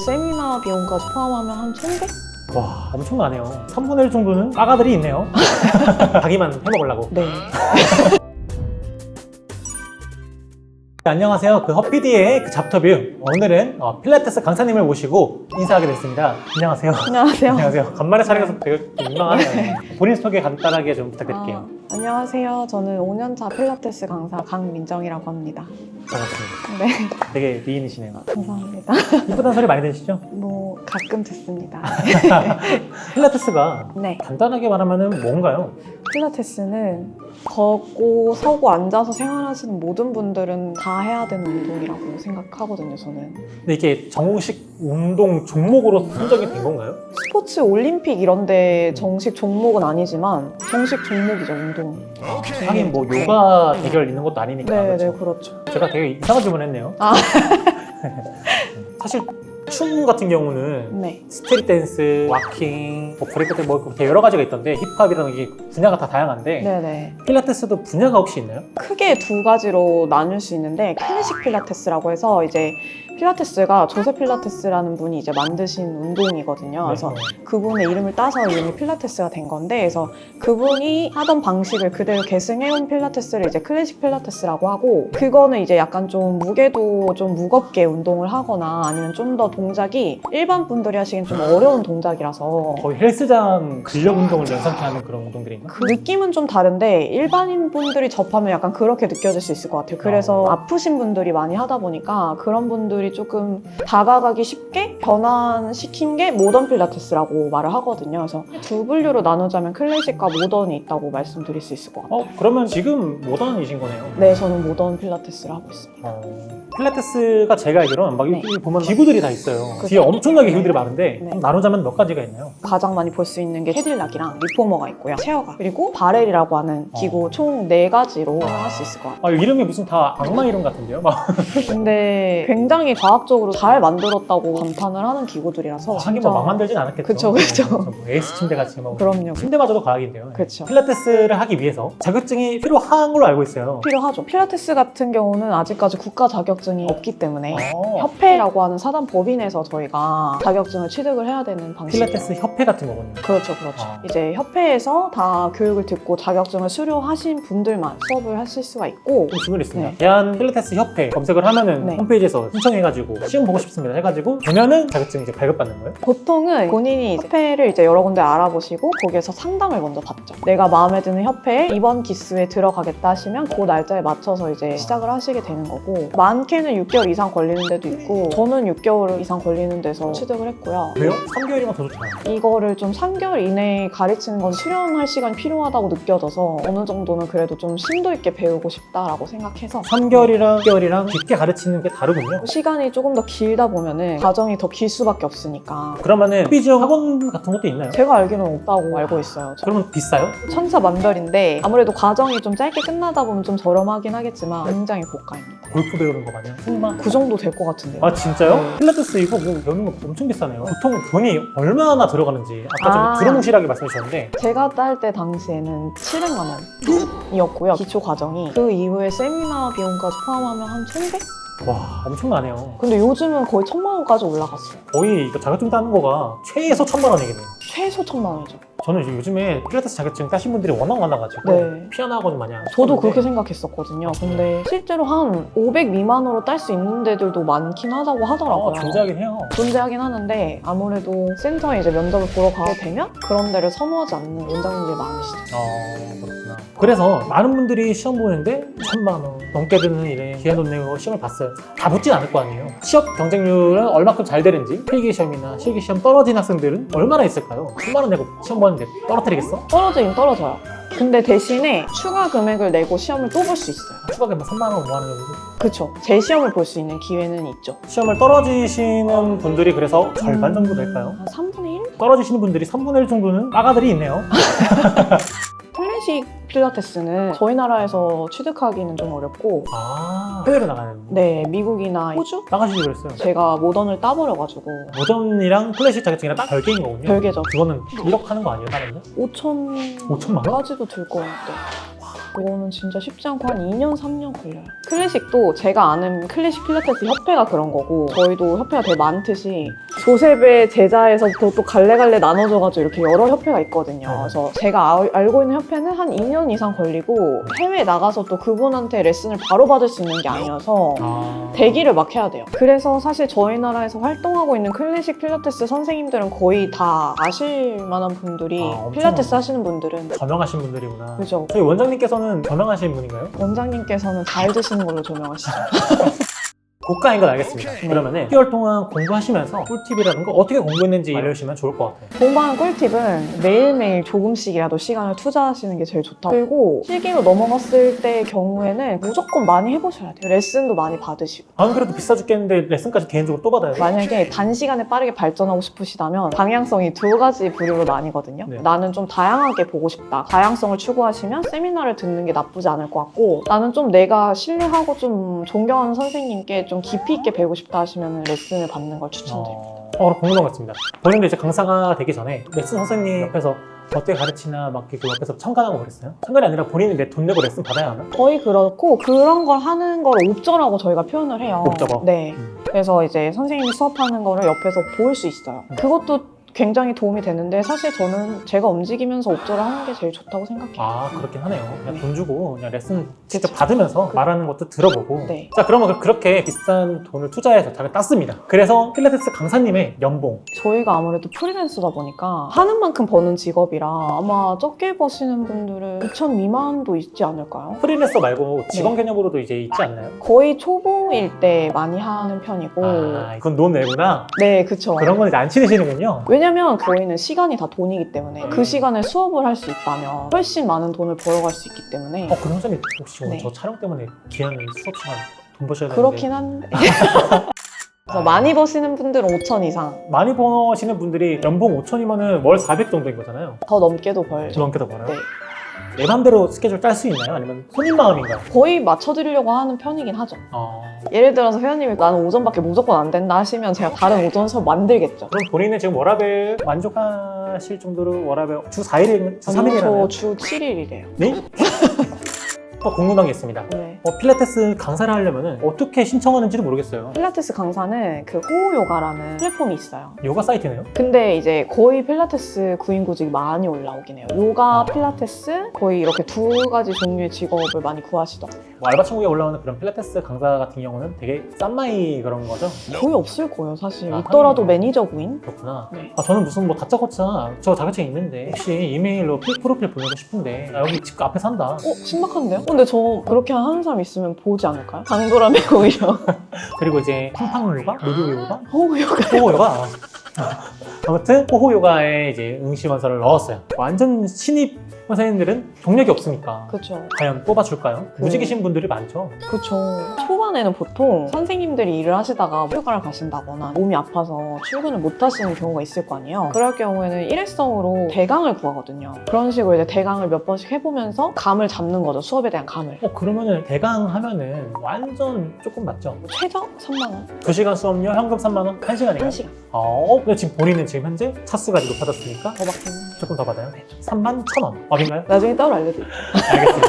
세미나 비용까지 포함하면 한 1,100? 와, 엄청나네요. 3분의 1 정도는 까가들이 있네요. 자기만 해먹으려고. 네. 안녕하세요. 그 헛PD의 그 잡터뷰. 오늘은 필라테스 강사님을 모시고 인사하게 됐습니다. 안녕하세요. 안녕하세요. 안녕하세요. 간만에 촬영해서 되게 민망하네요. 본인 소개 간단하게 좀 부탁드릴게요. 안녕하세요. 저는 5년차 필라테스 강사 강민정이라고 합니다. 반갑습니다. 네, 되게 미인이시네요. 감사합니다. 이쁘다는 소리 많이 들으시죠? 뭐 가끔 듣습니다. 필라테스가 네, 간단하게 말하면 뭔가요? 필라테스는 걷고 서고 앉아서 생활하시는 모든 분들은 다 해야 되는 운동이라고 생각하거든요, 저는. 근데 이게 정식 운동 종목으로 선정이 된 건가요? 스포츠 올림픽 이런 데 정식 종목은 아니지만 정식 종목이죠, 운동. 하긴 뭐 요가 대결 있는 것도 아니니까. 네, 그렇죠? 네, 그렇죠. 제가 되게 이상한 질문을 했네요. 아. 사실 춤 같은 경우는 네. 스트릿 댄스, 와킹, 뭐 브레이크 댄스 뭐 이렇게 여러 가지가 있던데 힙합이라는 게 분야가 다 다양한데 네네. 필라테스도 분야가 혹시 있나요? 크게 두 가지로 나눌 수 있는데 클래식 필라테스라고 해서 이제 필라테스가 조셉 필라테스라는 분이 이제 만드신 운동이거든요. 그래서 그분의 이름을 따서 이름이 필라테스가 된 건데, 그래서 그분이 하던 방식을 그대로 계승해온 필라테스를 이제 클래식 필라테스라고 하고, 그거는 이제 약간 좀 무게도 좀 무겁게 운동을 하거나 아니면 좀 더 동작이 일반 분들이 하시기엔 좀 어려운 동작이라서 거의 헬스장 근력 운동을 연상케 하는 그런 운동들인가? 그 느낌은 좀 다른데 일반인 분들이 접하면 약간 그렇게 느껴질 수 있을 것 같아요. 그래서 아프신 분들이 많이 하다 보니까 그런 분들이 조금 다가가기 쉽게 변환시킨 게 모던 필라테스라고 말을 하거든요. 그래서 두 분류로 나누자면 클래식과 모던이 있다고 말씀드릴 수 있을 것 같아요. 그러면 지금 모던이신 거네요? 네, 저는 모던 필라테스를 하고 있습니다. 필라테스가 제가 알기로는 막 네. 여기 보면 기구들이 다 있어요. 그쵸. 뒤에 엄청나게 기구들이 많은데 네. 나누자면 몇 가지가 있나요? 가장 많이 볼 수 있는 게 캐딜락이랑 리포머가 있고요. 체어가. 그리고 바렐이라고 하는 기구 총 4가지로 할 수 있을 것 같아요. 이름이 무슨 다 악마 이름 같은데요? 막 근데 굉장히 과학적으로 잘 만들었다고 감탄을 하는 기구들이라서 하긴 뭐 막 만들진 않았겠죠. 그쵸, 그쵸. 뭐 에이스 침대 같이 뭐 그럼요. 침대마저도 과학인데요. 그렇죠. 필라테스를 하기 위해서 자격증이 필요한 걸로 알고 있어요. 필요하죠. 필라테스 같은 경우는 아직까지 국가 자격증이 없기 때문에 어, 협회라고 하는 사단 법인에서 저희가 자격증을 취득을 해야 되는 방식이에요. 필라테스 협회 같은 거군요. 그렇죠, 그렇죠. 아. 이제 협회에서 다 교육을 듣고 자격증을 수료하신 분들만 수업을 하실 수가 있고, 좀 질문이 있습니다. 네. 대한 필라테스 협회 검색을 하면은 네. 홈페이지에서 신청해가지고 시험 보고 싶습니다 해가지고 보면은 자격증 이제 발급받는 거예요? 보통은 본인이 협회를 이제 여러 군데 알아보시고 거기에서 상담을 먼저 받죠. 내가 마음에 드는 협회에 이번 기수에 들어가겠다 하시면 그 날짜에 맞춰서 이제 시작을 하시게 되는 거고, 많게는 6개월 이상 걸리는 데도 있고 저는 6개월 이상 걸리는 데서 취득을 했고요. 왜요? 3개월이면 더 좋잖아요. 이거를 좀 3개월 이내에 가르치는 건 수련할 시간이 필요하다고 느껴져서 어느 정도는 그래도 좀 심도 있게 배우고 싶다라고 생각해서 3개월이랑 6개월이랑 깊게 가르치는 게 다르군요. 시간이 조금 더 길다 보면은 과정이 더 길 수밖에 없으니까. 그러면은 비지역 학원 같은 것도 있나요? 제가 알기로는 없다고 알고 있어요. 그러면 비싸요? 천차만별인데 아무래도 과정이 좀 짧게 끝나다 보면 좀 저렴하긴 하겠지만 굉장히 고가입니다. 골프 배우는 거 마냥? 승마? 그 정도 될 것 같은데요. 아 진짜요? 네. 필라테스 이거 뭐 배우는 거 엄청 비싸네요. 보통 돈이 얼마나 들어가는지 아까 좀 아. 두루뭉실하게 말씀해 주셨는데 제가 딸 때 당시에는 700만 원이었고요. 기초 과정이. 그 이후에 세미나 비용까지 포함하면 한 1,100? 와 엄청나네요. 근데 요즘은 거의 1,000만 원까지 올라갔어요. 거의 이거 자격증 따는 거가 최소 1,000만 원이겠네요. 최소 1,000만 원이죠. 저는 요즘에 필라테스 자격증 따신 분들이 워낙 많아가지고 네. 피아노 학원 마냥 저도 하는데 그렇게 생각했었거든요. 근데 실제로 한 500 미만으로 딸 수 있는 데들도 많긴 하다고 하더라고요. 존재하긴 해요. 존재하긴 하는데 아무래도 센터에 이제 면접을 보러 가게 되면 그런 데를 선호하지 않는 원장님들이 많으시죠. 그렇구나. 그래서 많은 분들이 시험 보는데 1,000만 원 넘게 드는 일에 기한 돈 내고 시험을 봤어요. 다 붙진 않을 거 아니에요. 취업 경쟁률은 얼마큼 잘 되는지 필기시험이나 실기시험 떨어진 학생들은 얼마나 있을까요? 10만 원 내고 시험 보는데 떨어뜨리겠어? 떨어지긴 떨어져요. 근데 대신에 추가 금액을 내고 시험을 또 볼 수 있어요. 추가가 뭐 3만 원, 5만 원 정도? 그쵸. 재시험을 볼 수 있는 기회는 있죠. 시험을 떨어지시는 분들이 그래서 절반 정도 될까요? 한 3분의 1? 떨어지시는 분들이 3분의 1 정도는 까가들이 있네요. 클래식 필라테스는 저희 나라에서 취득하기는 좀 어렵고 해외로 나가는 네, 미국이나 호주? 나가시지 그랬어요. 제가 모던을 따버려가지고 모던이랑 클래식 자격증이랑 딱 별개인 거군요. 별개죠. 그거는 1억 하는 거 아니에요, 다른 거? 5,000까지도 5천만 원? 들 것 같아요. 그거는 진짜 쉽지 않고 한 2년, 3년 걸려요. 클래식도 제가 아는 클래식 필라테스 협회가 그런 거고 저희도 협회가 되게 많듯이 조셉의 제자에서부터 또 갈래갈래 나눠져가지고 이렇게 여러 협회가 있거든요. 그래서 제가 알고 있는 협회는 한 2년 이상 걸리고 해외에 나가서 또 그분한테 레슨을 바로 받을 수 있는 게 아니어서 대기를 막 해야 돼요. 그래서 사실 저희 나라에서 활동하고 있는 클래식 필라테스 선생님들은 거의 다 아실 만한 분들이 필라테스 하시는 분들은 저명하신 분들이구나. 그죠. 저희 원장님께서는 저명하신 분인가요? 원장님께서는 잘 드시는 걸로 조명하시죠. 고가인 건 알겠습니다. 그러면은 10개월 동안 공부하시면서 꿀팁이라는 거 어떻게 공부했는지 알려주시면 좋을 것 같아요. 공부하는 꿀팁은 매일매일 조금씩이라도 시간을 투자하시는 게 제일 좋다고. 그리고 실기로 넘어갔을 때 경우에는 무조건 많이 해보셔야 돼요. 레슨도 많이 받으시고. 안 그래도 비싸 죽겠는데 레슨까지 개인적으로 또 받아야 돼요. 만약에 단시간에 빠르게 발전하고 싶으시다면 방향성이 두 가지 부류로 나뉘거든요. 네. 나는 좀 다양하게 보고 싶다. 다양성을 추구하시면 세미나를 듣는 게 나쁘지 않을 것 같고, 나는 좀 내가 신뢰하고 좀 존경하는 선생님께 좀 깊이 있게 배우고 싶다 하시면 레슨을 받는 걸 추천드립니다. 그럼 궁금한 거 있습니다. 본인도 이제 강사가 되기 전에 레슨 선생님 옆에서 어떻게 가르치나 막 이렇게 옆에서 참관하고 그랬어요? 참관이 아니라 본인이 내 돈 내고 레슨 받아야 하나? 거의 그렇고, 그런 걸 하는 걸 옵저라고 저희가 표현을 해요. 옵저버? 네. 그래서 이제 선생님이 수업하는 거를 옆에서 볼 수 있어요. 그것도 굉장히 도움이 되는데, 사실 저는 제가 움직이면서 옵저를 하는 게 제일 좋다고 생각해요. 아, 그렇긴 하네요. 그냥 네. 돈 주고 그냥 레슨 직접 그쵸. 받으면서 말하는 것도 들어보고. 네. 자, 그러면 그렇게 비싼 돈을 투자해서 잘 땄습니다. 그래서 필라테스 강사님의 연봉. 저희가 아무래도 프리랜서다 보니까 하는 만큼 버는 직업이라 아마 적게 버시는 분들은 2천 미만도 있지 않을까요? 프리랜서 말고 직원 네. 개념으로도 이제 있지 않나요? 거의 초보일 때 많이 하는 편이고. 아, 그건 돈 내구나. 네, 그쵸. 그런 건 이제 안 치르시는군요. 왜냐면 저희는 시간이 다 돈이기 때문에 그 시간에 수업을 할 수 있다면 훨씬 많은 돈을 벌어갈 수 있기 때문에. 그럼 선생님 혹시 오늘 네. 저 촬영 때문에 귀한 수업 시간 돈 버셔야 되는데 그렇긴 한데. 그래서 많이 버시는 분들은 5천 이상, 많이 버시는 분들이 연봉 5천이면은 월 400 정도인 거잖아요. 더 넘게도 벌죠. 넘게 더 벌어요? 네. 내 맘대로 스케줄 짤 수 있나요? 아니면 손님 마음인가요? 거의 맞춰드리려고 하는 편이긴 하죠. 어... 예를 들어서 회원님이 나는 오전밖에 무조건 안 된다 하시면 제가 다른 오전 수업 만들겠죠. 그럼 본인은 지금 워라벨 만족하실 정도로 워라벨 주 4일, 주 3일이라나요? 저 주 7일이래요. 네? 또 궁금한 게 있습니다. 네. 필라테스 강사를 하려면 어떻게 신청하는지도 모르겠어요. 필라테스 강사는 그 호우 요가라는 플랫폼이 있어요. 요가 사이트네요? 근데 이제 거의 필라테스 구인구직이 많이 올라오긴 해요. 요가, 필라테스 거의 이렇게 두 가지 종류의 직업을 많이 구하시더라고요. 뭐 알바 천국에 올라오는 그런 필라테스 강사 같은 경우는 되게 싼 마이 그런 거죠? 거의 없을 거예요, 사실. 아, 있더라도 하긴. 매니저 구인? 그렇구나. 네. 저는 무슨 뭐 다짜고짜 저 자격증 있는데 혹시 이메일로 프로필 보내고 싶은데 나 여기 집 앞에 산다. 신박한데요? 근데 저 그렇게 하는 사람 있으면 보지 않을까요? 당돌하면 오히려. 그리고 이제 팡팡 요가? 루루 요가? 호우 요가. 호호 요가? 아무튼 호호 요가에 이제 응시원서를 넣었어요. 완전 신입 선생님들은 경력이 없으니까 그쵸. 과연 뽑아줄까요? 무직이신 분들이 많죠. 그쵸. 초반에는 보통 선생님들이 일을 하시다가 휴가를 가신다거나 몸이 아파서 출근을 못 하시는 경우가 있을 거 아니에요. 그럴 경우에는 일회성으로 대강을 구하거든요. 그런 식으로 이제 대강을 몇 번씩 해보면서 감을 잡는 거죠. 수업에 대한 감을. 그러면은 대강 하면은 완전 조금 맞죠? 최저 3만 원. 2시간 수업료 현금 3만 원? 1시간이요? 1시간. 근데 지금 본인은 지금 현재 차수가 높아졌으니까 더 받겠네. 조금 더 받아요? 3만 1,000원. 업인가요? 나중에 따로 알려드릴게요. 알겠습니다.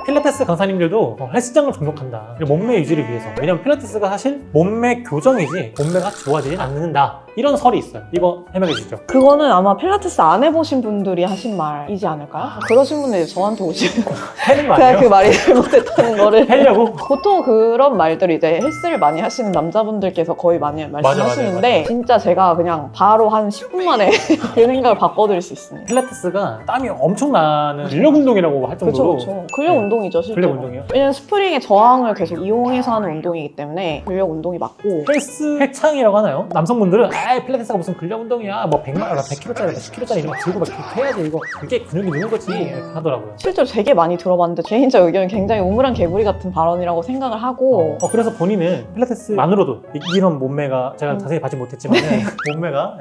필라테스 강사님들도 헬스장을 등록한다. 몸매 유지를 위해서. 왜냐면 필라테스가 사실 몸매 교정이지 몸매가 좋아지지 않는다. 이런 설이 있어요. 이거 해명해 주시죠. 그거는 아마 필라테스 안 해보신 분들이 하신 말이지 않을까요? 그러신 분들이 저한테 오시는 해는 거 제가 아니에요? 그 말이 잘못했다는 거를 하려고? 보통 그런 말들을 이제 헬스를 많이 하시는 남자분들께서 거의 많이 말씀하시는데 맞아요. 진짜 제가 그냥 바로 한 10분 만에 그 생각을 바꿔드릴 수 있습니다. 필라테스가 땀이 엄청 나는 근력 운동이라고 할 그렇죠, 정도로 그렇죠. 근력 운동이죠, 실제로. 근력 운동이요? 왜냐면 스프링의 저항을 계속 이용해서 하는 운동이기 때문에 근력 운동이 맞고. 헬스 해창이라고 하나요? 남성분들은 필라테스가 무슨 근력 운동이야 뭐 100kg짜리 10kg짜리 이런 거 들고 막 이렇게 해야지 이거 그게 근육이 느는 거지 이렇게 하더라고요. 실제로 되게 많이 들어봤는데 개인적 의견은 굉장히 우물한 개구리 같은 발언이라고 생각을 하고. 그래서 본인은 필라테스만으로도 이런 몸매가 제가 자세히 봐지 못했지만 몸매가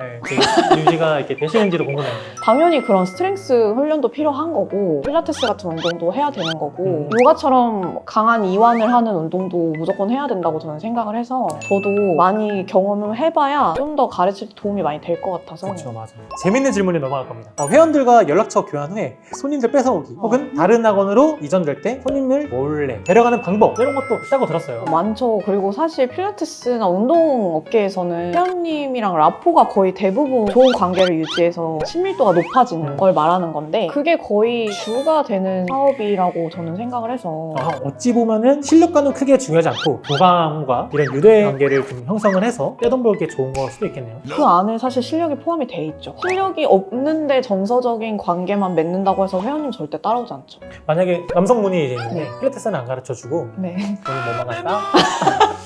유지가 이렇게 되시는지도 궁금해요. 당연히 그런 스트렝스 훈련도 필요한 거고 필라테스 같은 운동도 해야 되는 거고 요가처럼 강한 이완을 하는 운동도 무조건 해야 된다고 저는 생각을 해서 저도 많이 경험을 해봐야 좀 더 가르칠 때 도움이 많이 될 것 같아서. 그렇죠, 맞아요. 재밌는 질문이 넘어갈 겁니다. 회원들과 연락처 교환 후에 손님들 뺏어오기 혹은 다른 학원으로 이전될 때 손님을 몰래 데려가는 방법 이런 것도 있다고 들었어요. 많죠. 그리고 사실 필라테스나 운동 업계에서는 회원님이랑 라포가 거의 대부분 좋은 관계를 유지해서 친밀도가 높아지는 걸 말하는 건데 그게 거의 주가 되는 사업이라고 저는 생각을 해서 어찌 보면은 실력과는 크게 중요하지 않고 도감과 이런 유대 관계를 좀 형성을 해서 떼돈 벌기에 좋은 걸 수도 있겠네요. 그 안에 사실 실력이 포함이 돼 있죠. 실력이 없는데 정서적인 관계만 맺는다고 해서 회원님 절대 따라오지 않죠. 만약에 남성분이 이제 있는데 네. 필라테스는 안 가르쳐주고 네. 오늘 뭐만 갔다?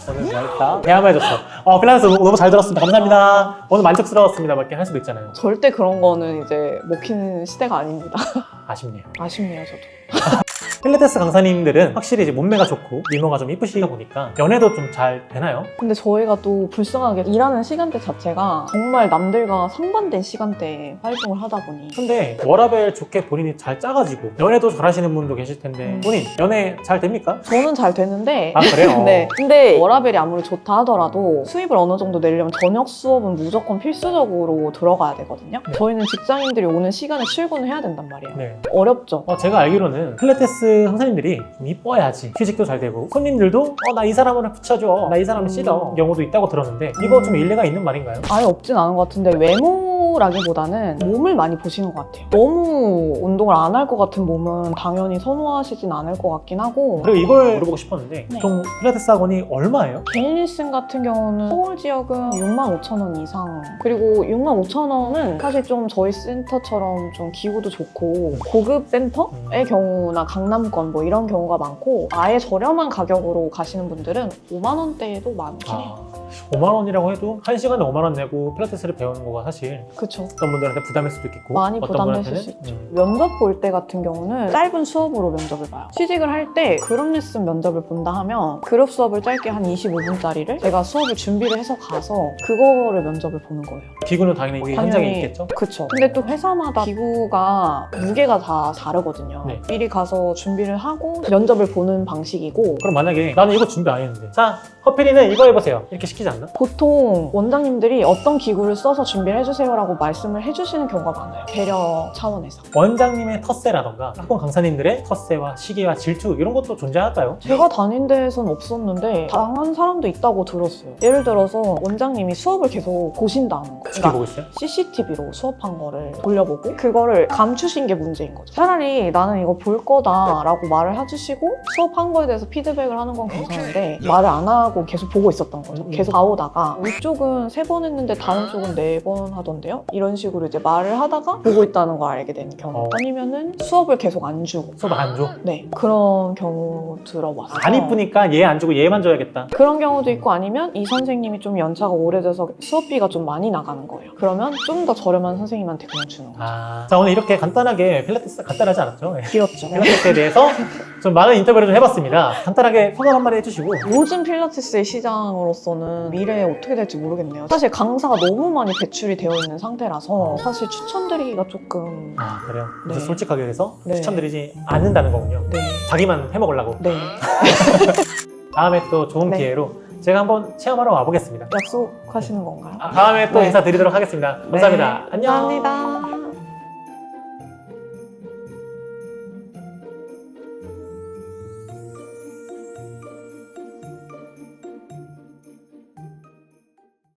오늘 뭐 했다? 대화만 해줬어. 필라테스 너무 잘 들었습니다. 감사합니다. 오늘 만족스러웠습니다. 막 이렇게 할 수도 있잖아요. 절대 그런 거는 이제 먹히는 시대가 아닙니다. 아쉽네요. 아쉽네요, 저도. 필라테스 강사님들은 확실히 이제 몸매가 좋고 미모가 좀 이쁘시다 보니까 연애도 좀 잘 되나요? 근데 저희가 또 불쌍하게 일하는 시간대 자체가 정말 남들과 상반된 시간대에 활동을 하다 보니 근데 워라밸 좋게 본인이 잘 짜가지고 연애도 잘하시는 분도 계실 텐데 본인 연애 잘 됩니까? 저는 잘 되는데 아 그래요? 네. 근데 워라밸이 아무리 좋다 하더라도 수입을 어느 정도 내려면 저녁 수업은 무조건 필수적으로 들어가야 되거든요. 네. 저희는 직장인들이 오는 시간에 출근을 해야 된단 말이에요. 네. 어렵죠. 제가 알기로는 필라테스 강사님들이 좀 이뻐야지 휴직도 잘 되고 손님들도 나 이 사람을 붙여줘 나 이 사람을 씻어 경우도 있다고 들었는데 이거 좀 일리가 있는 말인가요? 아예 없진 않은 것 같은데 외모라기보다는 몸을 많이 보시는 것 같아요. 너무 운동을 안 할 것 같은 몸은 당연히 선호하시진 않을 것 같긴 하고 그리고 이걸 물어보고 싶었는데 네. 보통 필라테스 학원이 얼마예요? 개인 레슨 같은 경우는 서울 지역은 65,000원 이상 그리고 65,000원은 사실 좀 저희 센터처럼 좀 기구도 좋고 고급 센터의 경우나 강남권 뭐 이런 경우가 많고 아예 저렴한 가격으로 가시는 분들은 5만 원대에도 많긴 해요. 5만 원이라고 해도 1시간에 5만 원 내고 필라테스를 배우는 거가 사실 그쵸. 어떤 분들한테 부담일 수도 있겠고 많이 어떤 부담되실 분한테는 수 있죠. 면접 볼 때 같은 경우는 짧은 수업으로 면접을 봐요. 취직을 할 때 그룹 레슨 면접을 본다 하면 그룹 수업을 짧게 한 25분짜리를 제가 수업을 준비를 해서 가서 그거를 면접을 보는 거예요. 기구는 당연히 거기 현장에 있겠죠? 그쵸. 근데 또 회사마다 기구가 무게가 다 다르거든요. 네. 미리 가서 준비를 하고 면접을 보는 방식이고 그럼 만약에 나는 이거 준비 안 했는데 자 허필이는 이거 해보세요 이렇게 시키지 않나? 보통 원장님들이 어떤 기구를 써서 준비를 해주세요라고 말씀을 해주시는 경우가 많아요. 배려 차원에서. 원장님의 텃세라던가 학원 강사님들의 텃세와 시기와 질투 이런 것도 존재할까요? 제가 다닌 데에선 없었는데 당한 사람도 있다고 들었어요. 예를 들어서 원장님이 수업을 계속 보신다는 거. 지켜보고 있어요? CCTV로 수업한 거를 돌려보고 그거를 감추신 게 문제인 거죠. 차라리 나는 이거 볼 거다라고 말을 해주시고 수업한 거에 대해서 피드백을 하는 건 괜찮은데 말을 안 하고 계속 보고 있었던 거죠. 계속 나오다가 이쪽은 3번 했는데 다른 쪽은 4번 하던데요? 이런 식으로 이제 말을 하다가 보고 있다는 걸 알게 되는 경우 아니면은 수업을 계속 안 주고 수업 안 줘? 네 그런 경우 들어봤어요. 안 이쁘니까 얘 안 주고 얘만 줘야겠다. 그런 경우도 있고 아니면 이 선생님이 좀 연차가 오래돼서 수업비가 좀 많이 나가는 거예요. 그러면 좀 더 저렴한 선생님한테 그냥 주는 거예요. 자 오늘 이렇게 간단하게 필라테스 간단하지 않았죠? 길었죠. 필라테스에 대해서 좀 많은 인터뷰를 좀 해봤습니다. 간단하게 소감 한마디 해주시고 요즘 필라테스의 시장으로서는 미래에 어떻게 될지 모르겠네요. 사실 강사가 너무 많이 배출이 되어 있는 상태라서 사실 추천드리기가 조금 그래요? 네. 그래서 솔직하게 해서 네. 추천드리지 않는다는 거군요. 네. 자기만 해먹으려고. 네. 다음에 또 좋은 네. 기회로 제가 한번 체험하러 와보겠습니다. 약속하시는 건가요? 다음에 또 네. 인사드리도록 하겠습니다. 감사합니다. 네. 안녕. 감사합니다.